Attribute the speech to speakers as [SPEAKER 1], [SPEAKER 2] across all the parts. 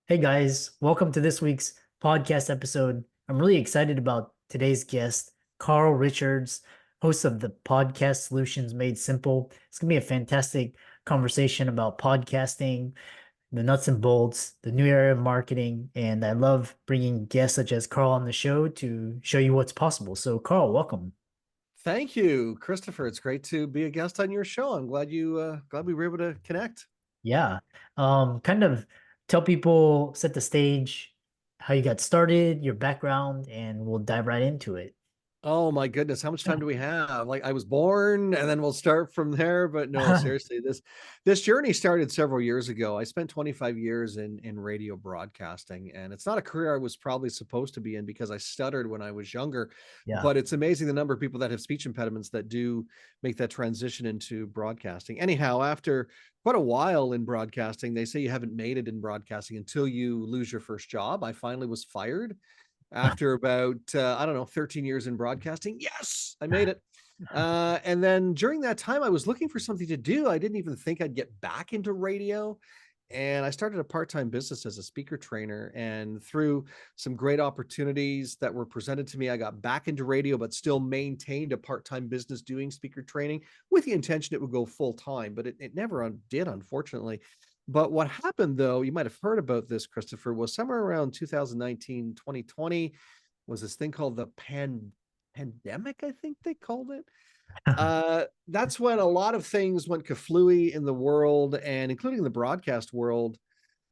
[SPEAKER 1] Hey guys, welcome to this week's podcast episode. I'm really excited about today's guest, Carl Richards, host of the podcast Solutions Made Simple. It's going to be a fantastic conversation about podcasting, the nuts and bolts, the new era of marketing, and I love bringing guests such as Carl on the show to show you what's possible. So, Carl, welcome.
[SPEAKER 2] Thank you, Christopher. It's great to be a guest on your show. I'm glad we were able to connect.
[SPEAKER 1] Yeah. Kind of tell people, set the stage, how you got started, your background, and we'll dive right into it.
[SPEAKER 2] Oh my goodness, how much time do we have? Like I was born and then we'll start from there. But no, seriously, this journey started several years ago. I spent 25 years in radio broadcasting, and it's not a career I was probably supposed to be in because I stuttered when I was younger.
[SPEAKER 1] Yeah.
[SPEAKER 2] But it's amazing the number of people that have speech impediments that do make that transition into broadcasting. Anyhow, after quite a while in broadcasting, they say you haven't made it in broadcasting until you lose your first job. I finally was fired after about I don't know 13 years in broadcasting. Yes, I made it. And then during that time, I was looking for something to do. I didn't even think I'd get back into radio. And I started a part-time business as a speaker trainer. And through some great opportunities that were presented to me, I got back into radio, but still maintained a part-time business doing speaker training with the intention it would go full-time, but it never did, unfortunately. But what happened though, you might have heard about this, Christopher, was somewhere around 2019, 2020, was this thing called the pandemic, I think they called it. That's when a lot of things went kaflooey in the world, and including the broadcast world.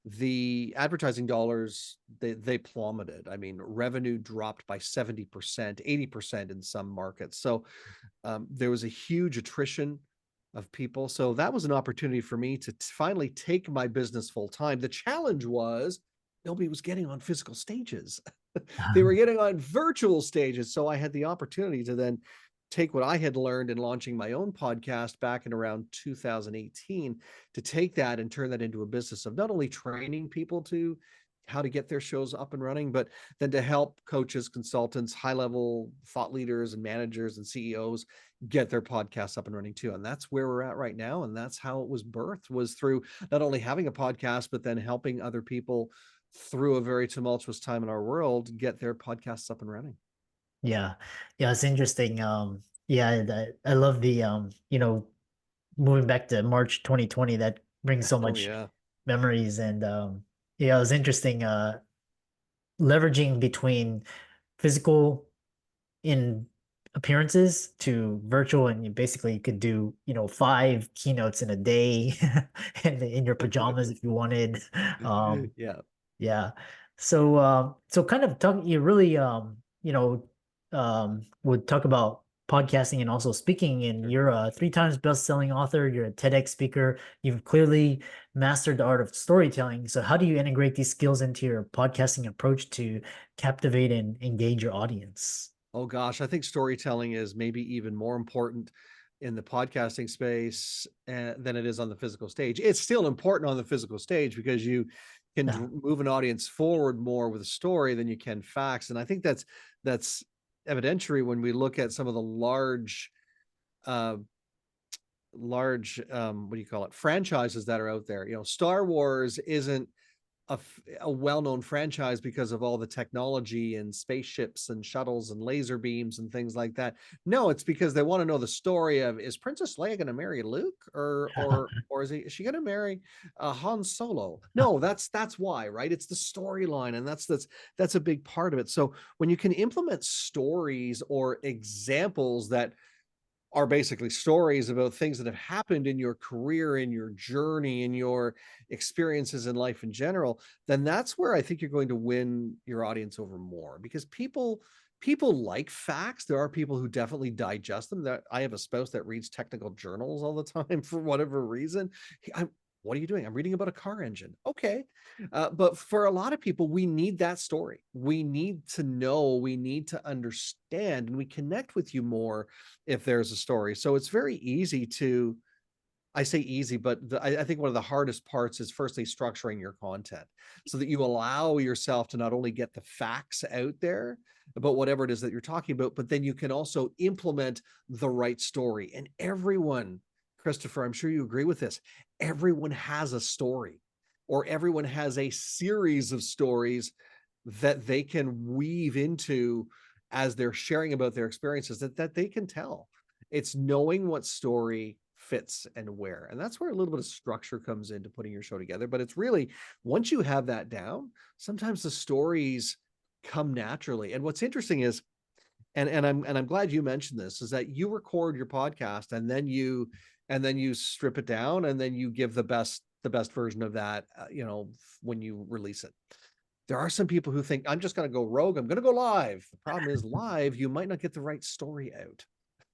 [SPEAKER 2] The advertising dollars, they plummeted. I mean, revenue dropped by 70%, 80% in some markets. So there was a huge attrition of people. So that was an opportunity for me to finally take my business full time. The challenge was nobody was getting on physical stages. They were getting on virtual stages. So I had the opportunity to then take what I had learned in launching my own podcast back in around 2018 to take that and turn that into a business of not only training people to how to get their shows up and running, but then to help coaches, consultants, high level thought leaders and managers and CEOs get their podcasts up and running too. And that's where we're at right now. And that's how it was birthed, was through not only having a podcast, but then helping other people through a very tumultuous time in our world get their podcasts up and running.
[SPEAKER 1] Yeah. Yeah, it's interesting. Yeah, I love the moving back to March 2020, that brings so
[SPEAKER 2] Oh
[SPEAKER 1] much
[SPEAKER 2] yeah.
[SPEAKER 1] memories and yeah, it was interesting leveraging between physical in appearances to virtual, and you basically could do, five keynotes in a day and in your pajamas if you wanted. Um
[SPEAKER 2] Yeah.
[SPEAKER 1] Yeah. So kind of talk, you really would talk about podcasting and also speaking, and
[SPEAKER 2] Sure.
[SPEAKER 1] you're a three times best-selling author, you're a TEDx speaker, you've clearly mastered the art of storytelling. So how do you integrate these skills into your podcasting approach to captivate and engage your audience?
[SPEAKER 2] Oh gosh, I think storytelling is maybe even more important in the podcasting space than it is on the physical stage. It's still important on the physical stage because you can
[SPEAKER 1] Yeah.
[SPEAKER 2] move an audience forward more with a story than you can facts. And I think that's evidentiary when we look at some of the uh, large what do you call it, franchises that are out there. You know, Star Wars isn't a well-known franchise because of all the technology and spaceships and shuttles and laser beams and things like that. No, it's because they want to know the story of, is Princess Leia going to marry Luke, or is she going to marry Han Solo? No, that's why, right? It's the storyline, and that's a big part of it. So when you can implement stories or examples that are basically stories about things that have happened in your career, in your journey, in your experiences in life in general, then that's where I think you're going to win your audience over more, because people like facts. There are people who definitely digest them. That I have a spouse that reads technical journals all the time for whatever reason. I'm, what are you doing? I'm reading about a car engine. Okay. But for a lot of people, we need that story. We need to know, we need to understand, and we connect with you more if there's a story. So it's very easy to, I say easy, but I think one of the hardest parts is firstly structuring your content so that you allow yourself to not only get the facts out there about whatever it is that you're talking about, but then you can also implement the right story. And everyone, Christopher, I'm sure you agree with this, everyone has a story. or everyone has a series of stories that they can weave into as they're sharing about their experiences that they can tell. It's knowing what story fits and where. And that's where a little bit of structure comes into putting your show together. But it's really, once you have that down, sometimes the stories come naturally. And what's interesting is, and I'm glad you mentioned this, is that you record your podcast and then you strip it down and then you give the best version of that, when you release it. There are some people who think, I'm just going to go rogue, I'm going to go live. The problem is, live, you might not get the right story out,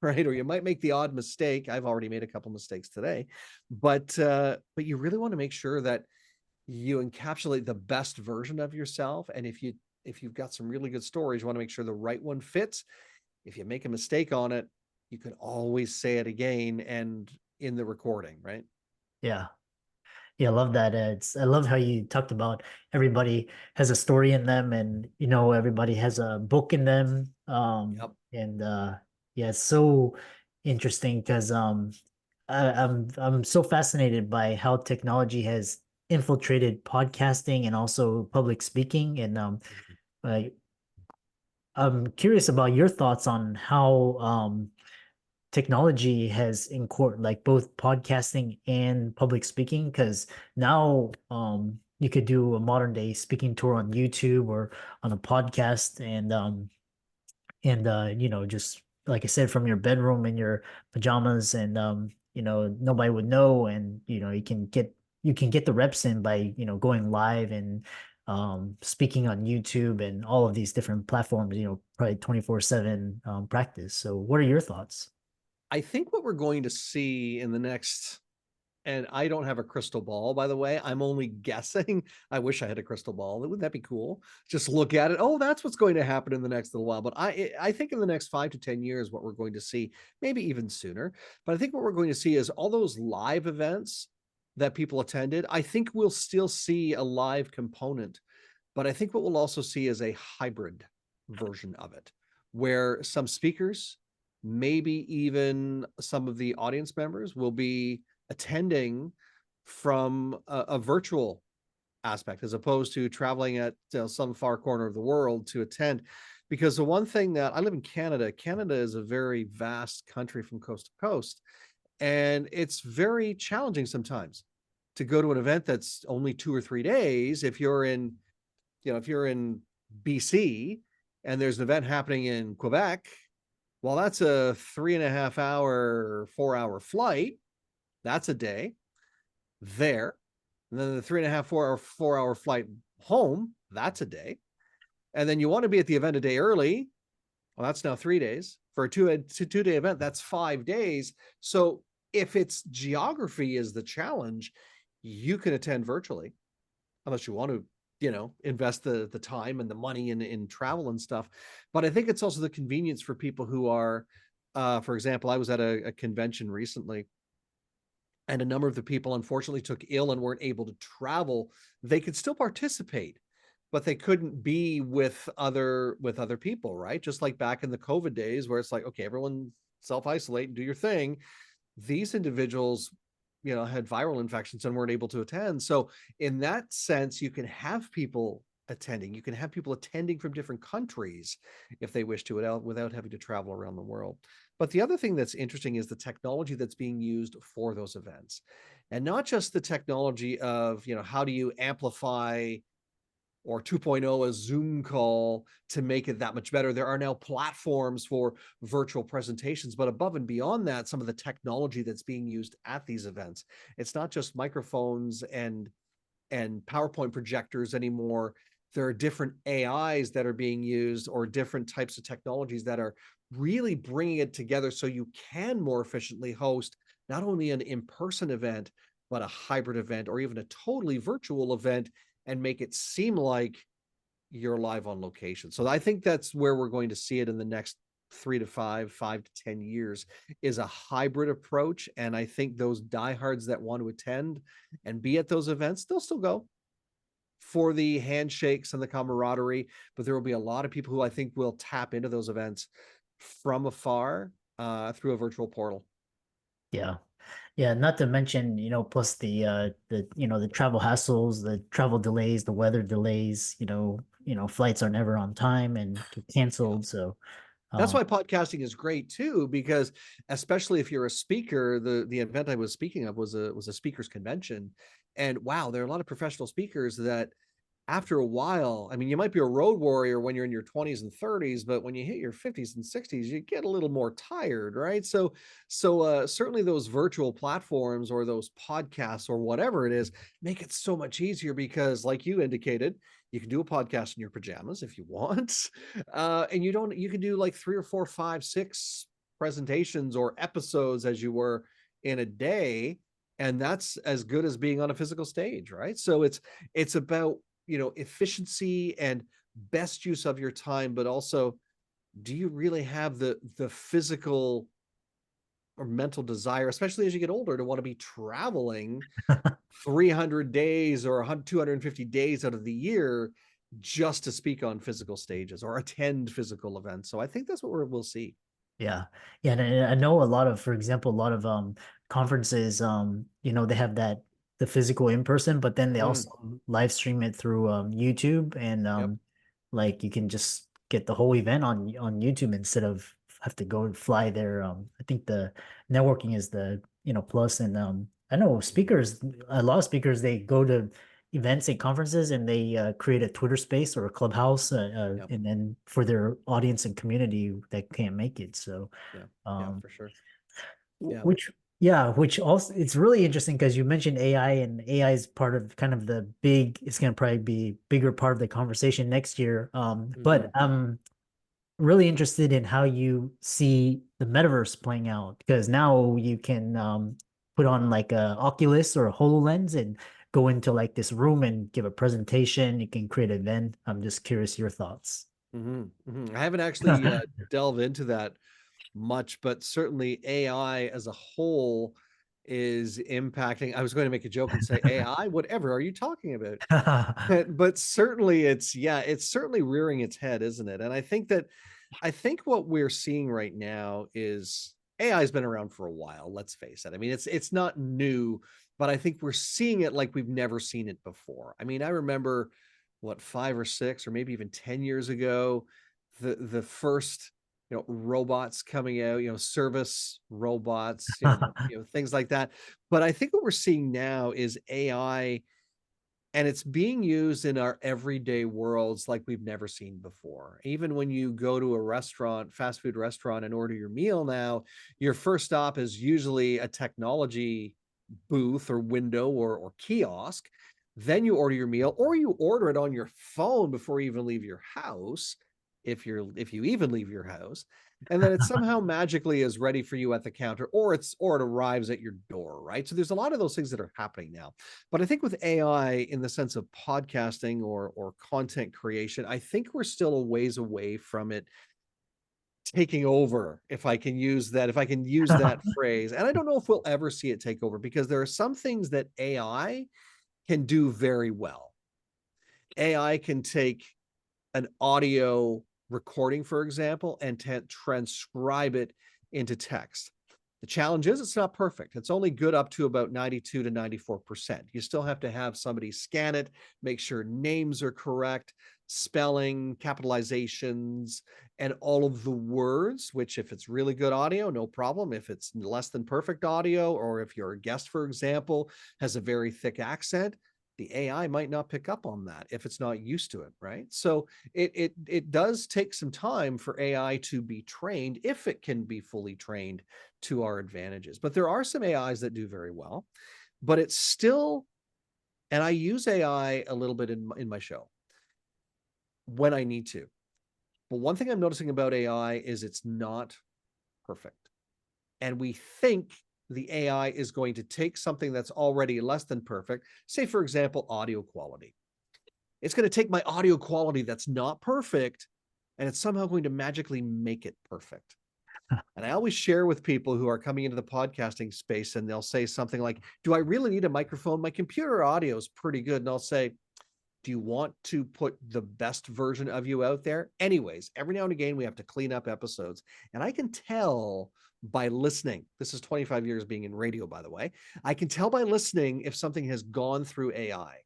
[SPEAKER 2] right? Or you might make the odd mistake. I've already made a couple mistakes today, but you really want to make sure that you encapsulate the best version of yourself. And if you've got some really good stories, you want to make sure the right one fits. If you make a mistake on it, you can always say it again and in the recording, right?
[SPEAKER 1] Yeah. Yeah, I love that. I love how you talked about everybody has a story in them, and everybody has a book in them.
[SPEAKER 2] Yep.
[SPEAKER 1] And yeah, it's so interesting because I'm so fascinated by how technology has infiltrated podcasting and also public speaking. And I, I'm curious about your thoughts on how technology has in court like both podcasting and public speaking, because now you could do a modern day speaking tour on YouTube or on a podcast, and just like I said, from your bedroom in your pajamas, and nobody would know, and you can get the reps in by going live and speaking on YouTube and all of these different platforms, probably 24/7 practice. So what are your thoughts?
[SPEAKER 2] I think what we're going to see in the next, and I don't have a crystal ball, by the way. I'm only guessing. I wish I had a crystal ball. Wouldn't that be cool? Just look at it. Oh, that's what's going to happen in the next little while. But I think in the next 5 to 10 years, what we're going to see, maybe even sooner. But I think what we're going to see is all those live events that people attended. I think we'll still see a live component, but I think what we'll also see is a hybrid version of it, where some speakers, maybe even some of the audience members, will be attending from a virtual aspect as opposed to traveling at some far corner of the world to attend. Because the one thing that, I live in Canada, Canada is a very vast country from coast to coast, and it's very challenging sometimes to go to an event that's only 2 or 3 days. If you're in BC and there's an event happening in Quebec, well, that's a 3.5 hour, 4 hour flight. That's a day there. And then the 3.5, 4 hour, 4 hour flight home, that's a day. And then you want to be at the event a day early. Well, that's now 3 days. For a 2 day event, that's 5 days. So if it's geography is the challenge, you can attend virtually unless you want to invest the time and the money in travel and stuff. But I think it's also the convenience for people who are, for example, I was at a convention recently, and a number of the people unfortunately took ill and weren't able to travel. They could still participate, but they couldn't be with other people, right? Just like back in the COVID days where it's like, okay, everyone self-isolate and do your thing. These individuals, had viral infections and weren't able to attend. So in that sense, you can have people attending. You can have people attending from different countries if they wish to, without having to travel around the world. But the other thing that's interesting is the technology that's being used for those events. And not just the technology of, how do you amplify or 2.0 a Zoom call to make it that much better. There are now platforms for virtual presentations, but above and beyond that, some of the technology that's being used at these events. It's not just microphones and PowerPoint projectors anymore. There are different AIs that are being used, or different types of technologies that are really bringing it together so you can more efficiently host not only an in-person event, but a hybrid event or even a totally virtual event, and make it seem like you're live on location. So I think that's where we're going to see it in the next 3 to 5, 5 to 10 years, is a hybrid approach. And I think those diehards that want to attend and be at those events, they'll still go for the handshakes and the camaraderie, but there will be a lot of people who I think will tap into those events from afar through a virtual portal.
[SPEAKER 1] Yeah. Yeah, not to mention, plus the travel hassles, the travel delays, the weather delays, flights are never on time and get
[SPEAKER 2] Yeah.
[SPEAKER 1] canceled. So,
[SPEAKER 2] That's
[SPEAKER 1] um,
[SPEAKER 2] why podcasting is great too, because especially if you're a speaker, the event I was speaking of was a speakers convention. And wow, there are a lot of professional speakers that after a while, I mean, you might be a road warrior when you're in your 20s and 30s, but when you hit your 50s and 60s, you get a little more tired, right? So certainly those virtual platforms or those podcasts or whatever it is make it so much easier because, like you indicated, you can do a podcast in your pajamas if you want, and you can do like three or four, five, six presentations or episodes as you were in a day, and that's as good as being on a physical stage, right? So it's about efficiency and best use of your time, but also, do you really have the physical or mental desire, especially as you get older, to want to be traveling 300 days or 250 days out of the year just to speak on physical stages or attend physical events? So I think that's what we'll see.
[SPEAKER 1] yeah. Yeah. And I know a lot of, for example, a lot of conferences, they have the physical in person, but then they
[SPEAKER 2] Mm,
[SPEAKER 1] also live stream it through YouTube, and
[SPEAKER 2] yep.
[SPEAKER 1] like you can just get the whole event on YouTube instead of have to go and fly there. I think the networking is the plus, and I know
[SPEAKER 2] Mhm.
[SPEAKER 1] speakers, a lot of speakers, they go to events and conferences, and they create a Twitter space or a clubhouse,
[SPEAKER 2] Yep.
[SPEAKER 1] and then for their audience and community that can't make it. So,
[SPEAKER 2] Yeah. Yeah,
[SPEAKER 1] um,
[SPEAKER 2] for sure. Yeah.
[SPEAKER 1] which, yeah, which also, it's really interesting because you mentioned AI, and AI is part of kind of it's going to probably be bigger part of the conversation next year. But
[SPEAKER 2] Hmm.
[SPEAKER 1] really interested in how you see the metaverse playing out, because now you can put on like a Oculus or a HoloLens and go into like this room and give a presentation. You can create an event. I'm just curious your thoughts.
[SPEAKER 2] Hmm. Hmm. I haven't actually delved into that much, but certainly AI as a whole is impacting. I was going to make a joke and say AI, whatever are you talking about? But certainly it's certainly rearing its head, isn't it? And I think what we're seeing right now is AI has been around for a while, let's face it. I mean, it's not new, but I think we're seeing it like we've never seen it before. I mean, I remember what 5 or 6 or maybe even 10 years ago, the first robots coming out, service robots, things like that. But I think what we're seeing now is AI, and it's being used in our everyday worlds like we've never seen before. Even when you go to a restaurant, fast food restaurant, and order your meal now, your first stop is usually a technology booth or window or kiosk. Then you order your meal, or you order it on your phone before you even leave your house, if you even leave your house, and then it somehow magically is ready for you at the counter, or it arrives at your door, right? So there's a lot of those things that are happening now. But I think with AI, in the sense of podcasting or content creation, I think we're still a ways away from it taking over, if I can use that phrase. And I don't know if we'll ever see it take over, because there are some things that AI can do very well. AI can take an audio recording, for example, and transcribe it into text. The challenge is it's not perfect. It's only good up to about 92 to 94%. You still have to have somebody scan it, make sure names are correct, spelling, capitalizations, and all of the words, which, if it's really good audio, no problem. If it's less than perfect audio, or if your guest, for example, has a very thick accent, the AI might not pick up on that if it's not used to it, right? So it does take some time for AI to be trained, if it can be fully trained to our advantages. But there are some AIs that do very well, but it's still, and I use AI a little bit in my show when I need to. But one thing I'm noticing about AI is it's not perfect. And we think the AI is going to take something that's already less than perfect, say, for example, audio quality. It's going to take my audio quality that's not perfect, and it's somehow going to magically make it perfect. And I always share with people who are coming into the podcasting space, and they'll say something like, "Do I really need a microphone? My computer audio is pretty good." And I'll say, Do you want to put the best version of you out there? Anyways, every now and again, we have to clean up episodes. And I can tell by listening, this is 25 years being in radio, by the way. I can tell by listening if something has gone through AI.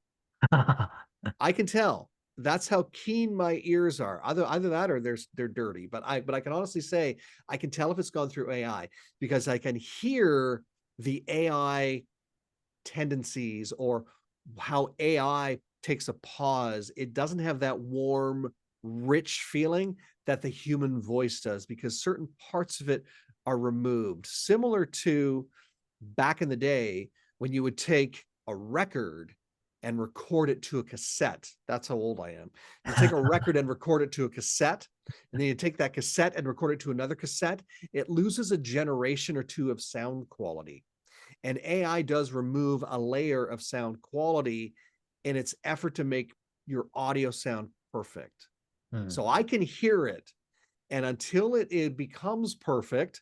[SPEAKER 2] I can tell. That's how keen my ears are. Either that or they're dirty. But I can honestly say I can tell if it's gone through AI because I can hear the AI tendencies or how AI takes a pause. It doesn't have that warm, rich feeling that the human voice does because certain parts of it are removed. Similar to back in the day when you would take a record and record it to a cassette. That's how old I am. You take a record and record it to a cassette, and then you take that cassette and record it to another cassette. It loses a generation or two of sound quality. And AI does remove a layer of sound quality in its effort to make your audio sound perfect. So I can hear it. And until it becomes perfect,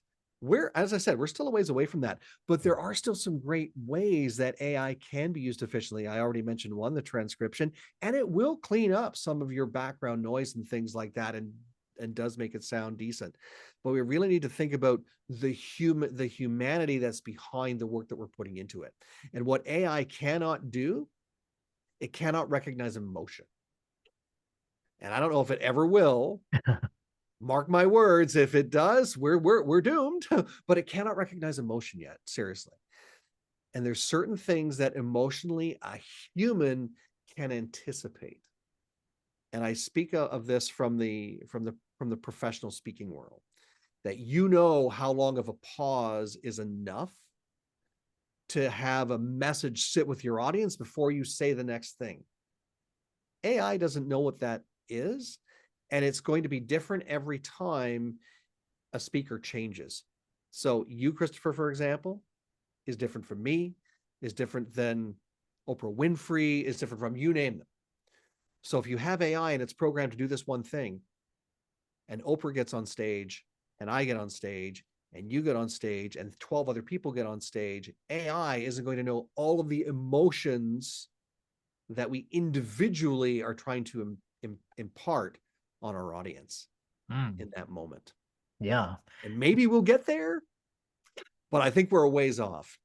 [SPEAKER 2] as I said, we're still a ways away from that. But there are still some great ways that AI can be used efficiently. I already mentioned one, the transcription, and it will clean up some of your background noise and things like that and does make it sound decent. But we really need to think about the humanity that's behind the work that we're putting into it. And what AI cannot do, it cannot recognize emotion. And I don't know if it ever will. Mark my words, if it does, we're doomed. But it cannot recognize emotion yet, seriously. And there's certain things that emotionally a human can anticipate. And I speak of this from the professional speaking world, that you know how long of a pause is enough to have a message sit with your audience before you say the next thing. AI doesn't know what that is, and it's going to be different every time a speaker changes. So you, Christopher, for example, is different from me, is different than Oprah Winfrey, is different from you name them. So if you have AI and it's programmed to do this one thing, and Oprah gets on stage, and I get on stage, and you get on stage, and 12 other people get on stage, AI isn't going to know all of the emotions that we individually are trying to impart on our audience in that moment.
[SPEAKER 1] Yeah.
[SPEAKER 2] And maybe we'll get there, but I think we're a ways off.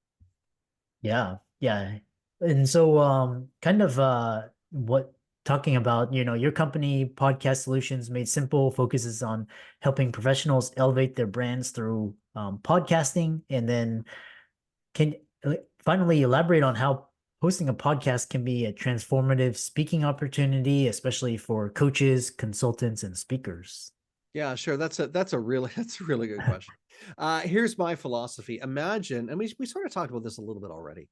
[SPEAKER 1] Yeah. Yeah. And so kind of what talking about, your company Podcast Solutions Made Simple focuses on helping professionals elevate their brands through podcasting. And then can finally elaborate on how hosting a podcast can be a transformative speaking opportunity, especially for coaches, consultants, and speakers.
[SPEAKER 2] Yeah, sure. That's a really good question. Here's my philosophy. Imagine, and we sort of talked about this a little bit already,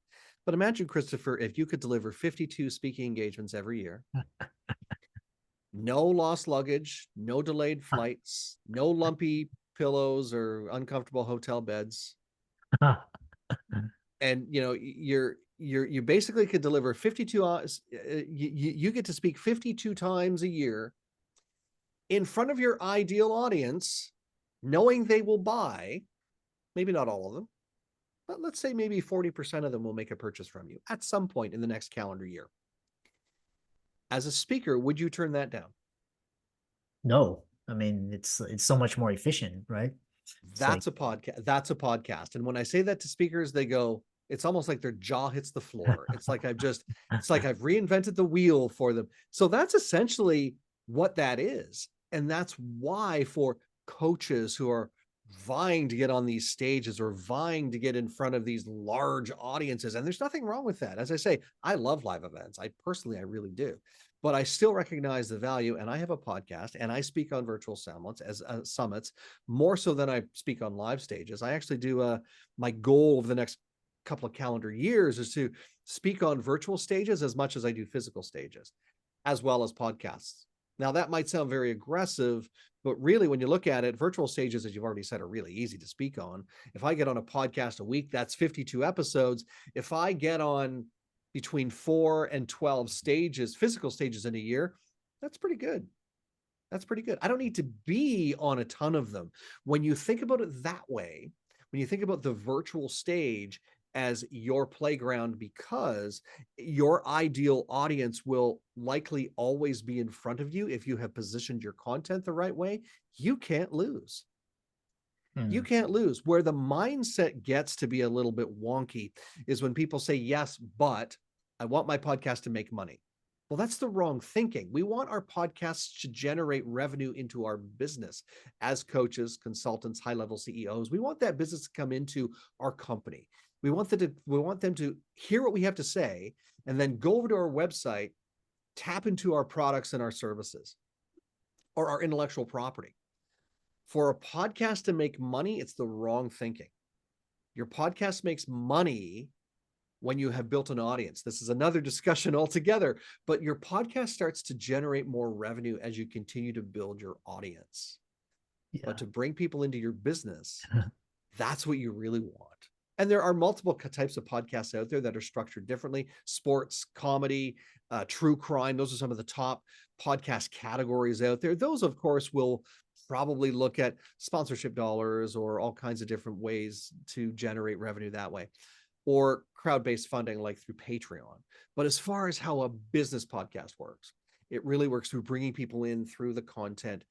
[SPEAKER 2] but imagine, Christopher, if you could deliver 52 speaking engagements every year, no lost luggage, no delayed flights, no lumpy pillows or uncomfortable hotel beds, and you basically could deliver 52 hours. You get to speak 52 times a year in front of your ideal audience, knowing they will buy, maybe not all of them, but let's say maybe 40% of them will make a purchase from you at some point in the next calendar year. As a speaker, would you turn that down?
[SPEAKER 1] No, I mean it's so much more efficient, right?
[SPEAKER 2] That's a podcast. That's a podcast. And when I say that to speakers, they go, it's almost like their jaw hits the floor. It's like I've reinvented the wheel for them. So that's essentially what that is. And that's why for coaches who are vying to get on these stages or vying to get in front of these large audiences, and there's nothing wrong with that. As I say, I love live events. I really do. But I still recognize the value, and I have a podcast, and I speak on virtual summits more so than I speak on live stages. I actually do my goal of the next couple of calendar years is to speak on virtual stages as much as I do physical stages, as well as podcasts. Now, that might sound very aggressive, but really, when you look at it, virtual stages, as you've already said, are really easy to speak on. If I get on a podcast a week, that's 52 episodes. If I get on between 4 and 12 stages, physical stages in a year, that's pretty good. That's pretty good. I don't need to be on a ton of them. When you think about it that way, when you think about the virtual stage as your playground, because your ideal audience will likely always be in front of you. If you have positioned your content the right way, you can't lose. You
[SPEAKER 1] Mm.
[SPEAKER 2] can't lose. Where the mindset gets to be a little bit wonky is when people say, yes, but I want my podcast to make money. Well, that's the wrong thinking. We want our podcasts to generate revenue into our business as coaches, consultants, high-level CEOs. We want that business to come into our company. We want them to hear what we have to say and then go over to our website, tap into our products and our services or our intellectual property. For a podcast to make money, it's the wrong thinking. Your podcast makes money when you have built an audience. This is another discussion altogether, but your podcast starts to generate more revenue as you continue to build your audience. But
[SPEAKER 1] Yeah.
[SPEAKER 2] to bring people into your business, that's what you really want. And there are multiple types of podcasts out there that are structured differently. Sports, comedy, true crime. Those are some of the top podcast categories out there. Those, of course, will probably look at sponsorship dollars or all kinds of different ways to generate revenue that way, or crowd-based funding like through Patreon. But as far as how a business podcast works, it really works through bringing people in through the content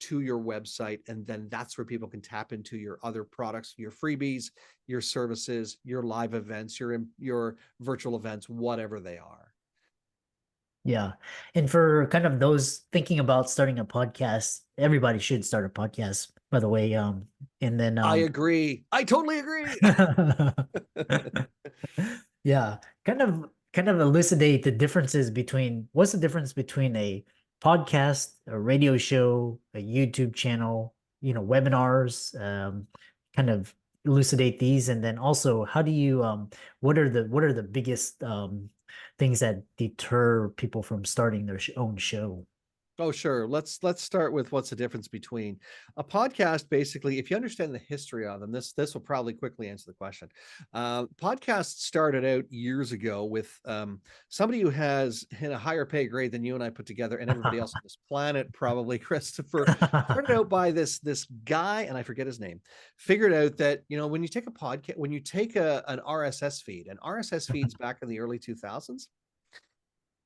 [SPEAKER 2] to your website, and then that's where people can tap into your other products, your freebies, your services, your live events, your virtual events, whatever they are.
[SPEAKER 1] Yeah. And for kind of those thinking about starting a podcast, everybody should start a podcast, by the way. And then
[SPEAKER 2] I agree. I totally agree.
[SPEAKER 1] yeah, kind of elucidate the differences between what's the difference between a podcast, a radio show, a YouTube channel, webinars, kind of elucidate these, and then also how do you what are the biggest things that deter people from starting their own show?
[SPEAKER 2] Oh, sure. Let's start with what's the difference between a podcast. Basically, if you understand the history of them, this will probably quickly answer the question. Podcasts started out years ago with somebody who has hit a higher pay grade than you and I put together, and everybody else on this planet, probably Christopher. Started out by this guy, and I forget his name. Figured out that when you take a podcast, when you take an RSS feed, and RSS feeds back in the early 2000s,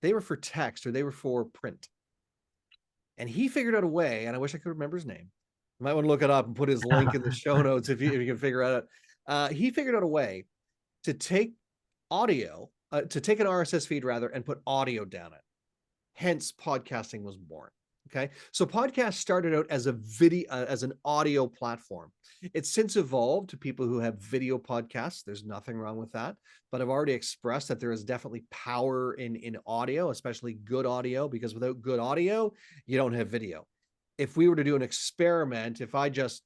[SPEAKER 2] they were for text or they were for print. And he figured out a way, and I wish I could remember his name. You might want to look it up and put his link in the show notes if you can figure it out. He figured out a way to take audio, to take an RSS feed rather, and put audio down it. Hence, podcasting was born. Okay, so podcast started out as a video, as an audio platform. It's since evolved to people who have video podcasts. There's nothing wrong with that, but I've already expressed that there is definitely power in audio, especially good audio, because without good audio, you don't have video. If we were to do an experiment, if I just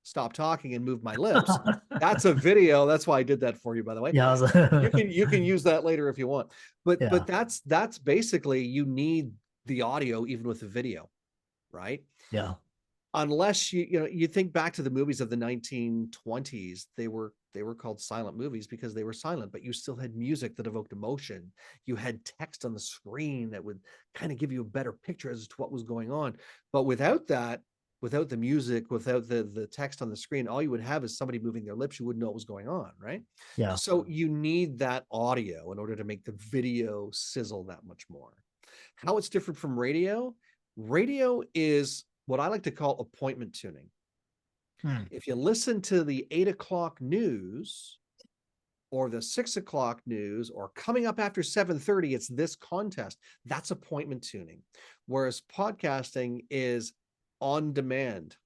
[SPEAKER 2] stop talking and move my lips, that's a video. That's why I did that for you, by the way.
[SPEAKER 1] Yeah,
[SPEAKER 2] You can use that later if you want. But
[SPEAKER 1] yeah,
[SPEAKER 2] that's basically, you need the audio even with the video, right?
[SPEAKER 1] yeah,
[SPEAKER 2] Unless you think back to the movies of the 1920s, they were called silent movies because they were silent, but you still had music that evoked emotion. You had text on the screen that would kind of give you a better picture as to what was going on. But without that, without the music, without the text on the screen, all you would have is somebody moving their lips. You wouldn't know what was going on, right?
[SPEAKER 1] yeah.
[SPEAKER 2] So you need that audio in order to make the video sizzle that much more. How it's different from radio? Radio is what I like to call appointment tuning.
[SPEAKER 1] Hmm.
[SPEAKER 2] If you listen to the 8 o'clock news or the 6 o'clock news, or coming up after 7:30, it's this contest, that's appointment tuning. Whereas podcasting is on demand.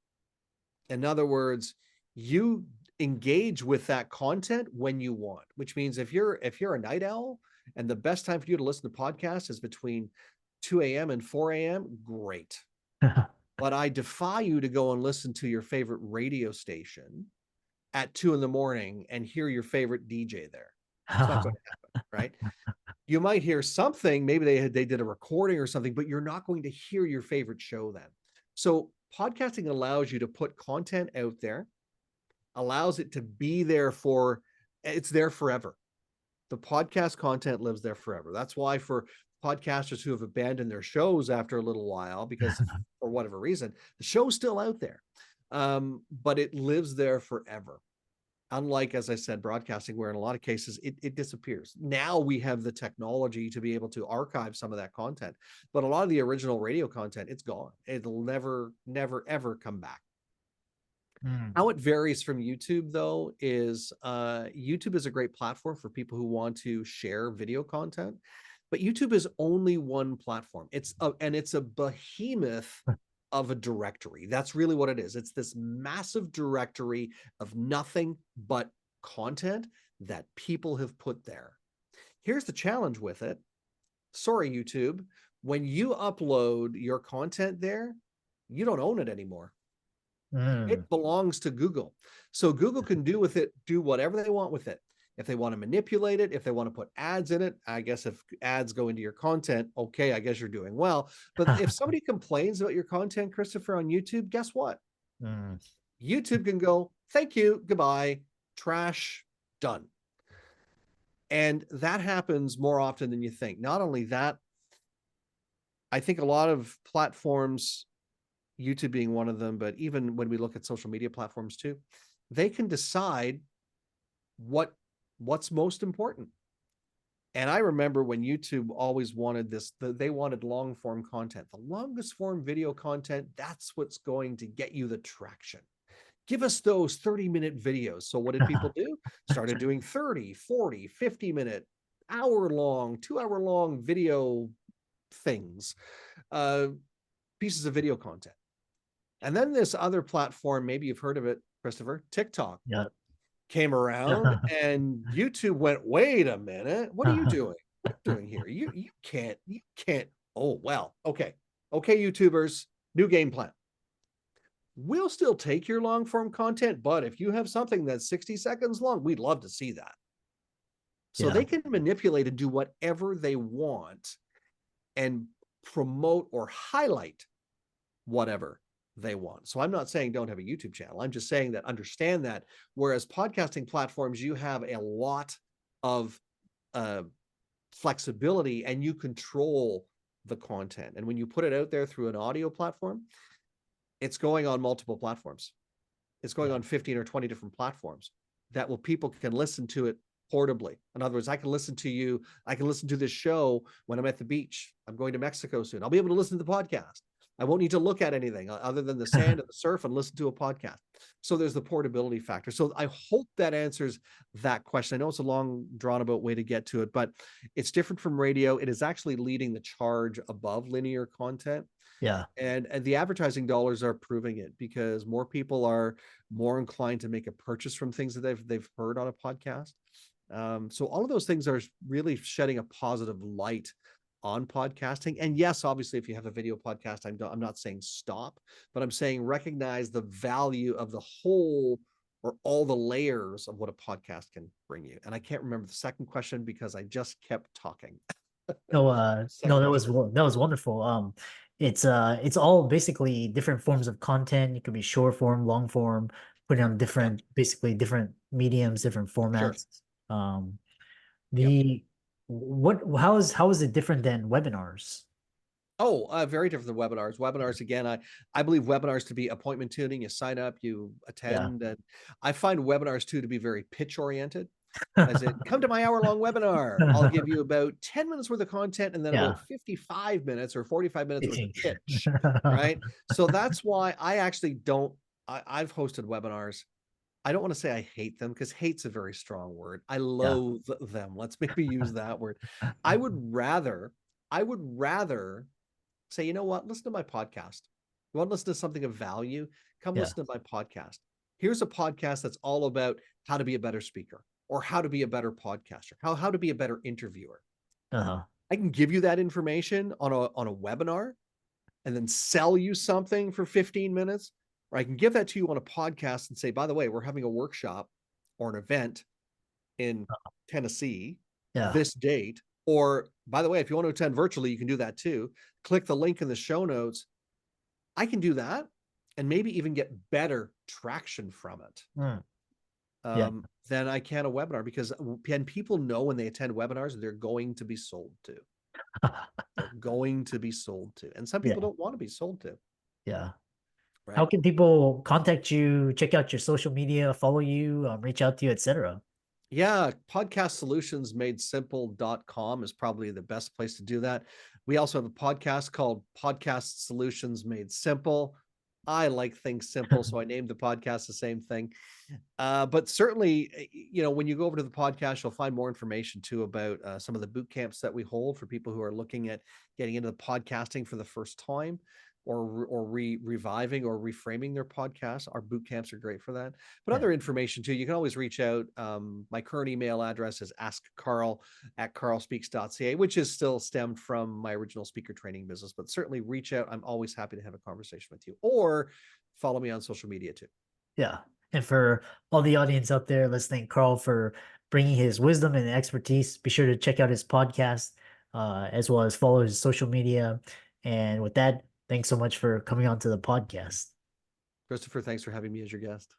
[SPEAKER 2] In other words, you engage with that content when you want, which means if you're a night owl and the best time for you to listen to podcasts is between 2 a.m. and 4 a.m., great. But I defy you to go and listen to your favorite radio station at 2 in the morning and hear your favorite DJ there. It's not going to happen, right? You might hear something, maybe they did a recording or something, but you're not going to hear your favorite show then. So podcasting allows you to put content out there, allows it to be there it's there forever. The podcast content lives there forever. That's why for podcasters who have abandoned their shows after a little while, because for whatever reason, the show's still out there, but it lives there forever. Unlike, as I said, broadcasting, where in a lot of cases it disappears. Now we have the technology to be able to archive some of that content, but a lot of the original radio content, it's gone. It'll never ever come back.
[SPEAKER 1] Mm.
[SPEAKER 2] How it varies from YouTube, though, is YouTube is a great platform for people who want to share video content, but YouTube is only one platform. It's a behemoth of a directory. That's really what it is. It's this massive directory of nothing but content that people have put there. Here's the challenge with it. Sorry, YouTube. When you upload your content there, you don't own it anymore.
[SPEAKER 1] Mm.
[SPEAKER 2] It belongs to Google. So Google can do whatever they want with it. If they want to manipulate it, if they want to put ads in it, I guess if ads go into your content, okay, I guess you're doing well. But if somebody complains about your content, Christopher, on YouTube, guess what?
[SPEAKER 1] Mm.
[SPEAKER 2] YouTube can go, thank you, goodbye, trash, done. And that happens more often than you think. Not only that, I think a lot of platforms, YouTube being one of them, but even when we look at social media platforms too, they can decide what's most important. And I remember when YouTube always wanted this, they wanted long form content. The longest form video content, that's what's going to get you the traction. Give us those 30-minute videos. So what did people do? Started doing 30, 40, 50-minute, hour long, 2 hour long video things, pieces of video content. And then this other platform, maybe you've heard of it, Christopher, TikTok,
[SPEAKER 1] Yeah.
[SPEAKER 2] came around, and YouTube went, wait a minute, what are you doing? What are you doing here? You can't. Oh, well, okay. Okay, YouTubers, new game plan. We'll still take your long form content, but if you have something that's 60 seconds long, we'd love to see that. So
[SPEAKER 1] Yeah.
[SPEAKER 2] they can manipulate and do whatever they want and promote or highlight whatever they want. So I'm not saying don't have a YouTube channel. I'm just saying that understand that. Whereas podcasting platforms, you have a lot of flexibility and you control the content. And when you put it out there through an audio platform, it's going on multiple platforms. It's going
[SPEAKER 1] Yeah.
[SPEAKER 2] on 15 or 20 different platforms that will people can listen to it portably. In other words, I can listen to this show when I'm at the beach. I'm going to Mexico soon. I'll be able to listen to the podcast. I won't need to look at anything other than the sand and the surf and listen to a podcast. So there's the portability factor. So I hope that answers that question. I know it's a long, drawn about way to get to it, but it's different from radio. It is actually leading the charge above linear content.
[SPEAKER 1] Yeah.
[SPEAKER 2] And the advertising dollars are proving it because more people are more inclined to make a purchase from things that they've heard on a podcast. So all of those things are really shedding a positive light on podcasting. And yes, obviously, if you have a video podcast, I'm not saying stop, but I'm saying recognize the value of the whole or all the layers of what a podcast can bring you. And I can't remember the second question because I just kept talking.
[SPEAKER 1] No, no,
[SPEAKER 2] Second question.
[SPEAKER 1] that was wonderful. It's all basically different forms of content. It could be short form, long form, putting on
[SPEAKER 2] Yep.
[SPEAKER 1] basically different mediums, different
[SPEAKER 2] Sure.
[SPEAKER 1] formats. Um,
[SPEAKER 2] Yep.
[SPEAKER 1] the how is it different than webinars?
[SPEAKER 2] Oh, very different than webinars. Webinars, again, I believe webinars to be appointment tuning. You sign up, you
[SPEAKER 1] Yeah.
[SPEAKER 2] attend, and I find webinars too to be very pitch oriented. As in, come to my hour-long webinar. I'll give you about 10 minutes worth of content and then
[SPEAKER 1] Yeah.
[SPEAKER 2] about 55 minutes or 45 minutes worth of
[SPEAKER 1] Pitching.
[SPEAKER 2] pitch, right? So that's why I actually don't, I've hosted webinars. I don't want to say I hate them because hate's a very strong word. I
[SPEAKER 1] Yeah.
[SPEAKER 2] loathe them. Let's maybe use that word. I would rather, I would rather say, you know what, listen to my podcast. You want to listen to something of value? Come
[SPEAKER 1] Yeah.
[SPEAKER 2] listen to my podcast. Here's a podcast that's all about how to be a better speaker or how to be a better podcaster, how to be a better interviewer.
[SPEAKER 1] Uh-huh.
[SPEAKER 2] I can give you that information on a webinar and then sell you something for 15 minutes, or I can give that to you on a podcast and say, by the way, we're having a workshop or an event in Tennessee
[SPEAKER 1] Yeah.
[SPEAKER 2] this date. Or by the way, if you want to attend virtually, you can do that too. Click the link in the show notes. I can do that and maybe even get better traction from it
[SPEAKER 1] Mm. Yeah.
[SPEAKER 2] than I can a webinar because and people know when they attend webinars, they're going to be sold to. They're going to be sold to. And some
[SPEAKER 1] Yeah.
[SPEAKER 2] people don't want to be sold to.
[SPEAKER 1] Yeah. How
[SPEAKER 2] Right.
[SPEAKER 1] can people contact you, check out your social media, follow you, reach out to you, etc.?
[SPEAKER 2] Yeah, podcastsolutionsmadesimple.com is probably the best place to do that. We also have a podcast called Podcast Solutions Made Simple. I like things simple, so I named the podcast the same thing. But certainly, when you go over to the podcast, you'll find more information too about some of the boot camps that we hold for people who are looking at getting into the podcasting for the first time, or reviving or reframing their podcast. Our boot camps are great for that. But
[SPEAKER 1] Yeah.
[SPEAKER 2] other information too, you can always reach out. My current email address is askcarl@carlspeaks.ca, which is still stemmed from my original speaker training business. But certainly reach out. I'm always happy to have a conversation with you, or follow me on social media too.
[SPEAKER 1] Yeah. And for all the audience out there, let's thank Carl for bringing his wisdom and expertise. Be sure to check out his podcast, as well as follow his social media. And with that, thanks so much for coming on to the podcast.
[SPEAKER 2] Christopher, thanks for having me as your guest.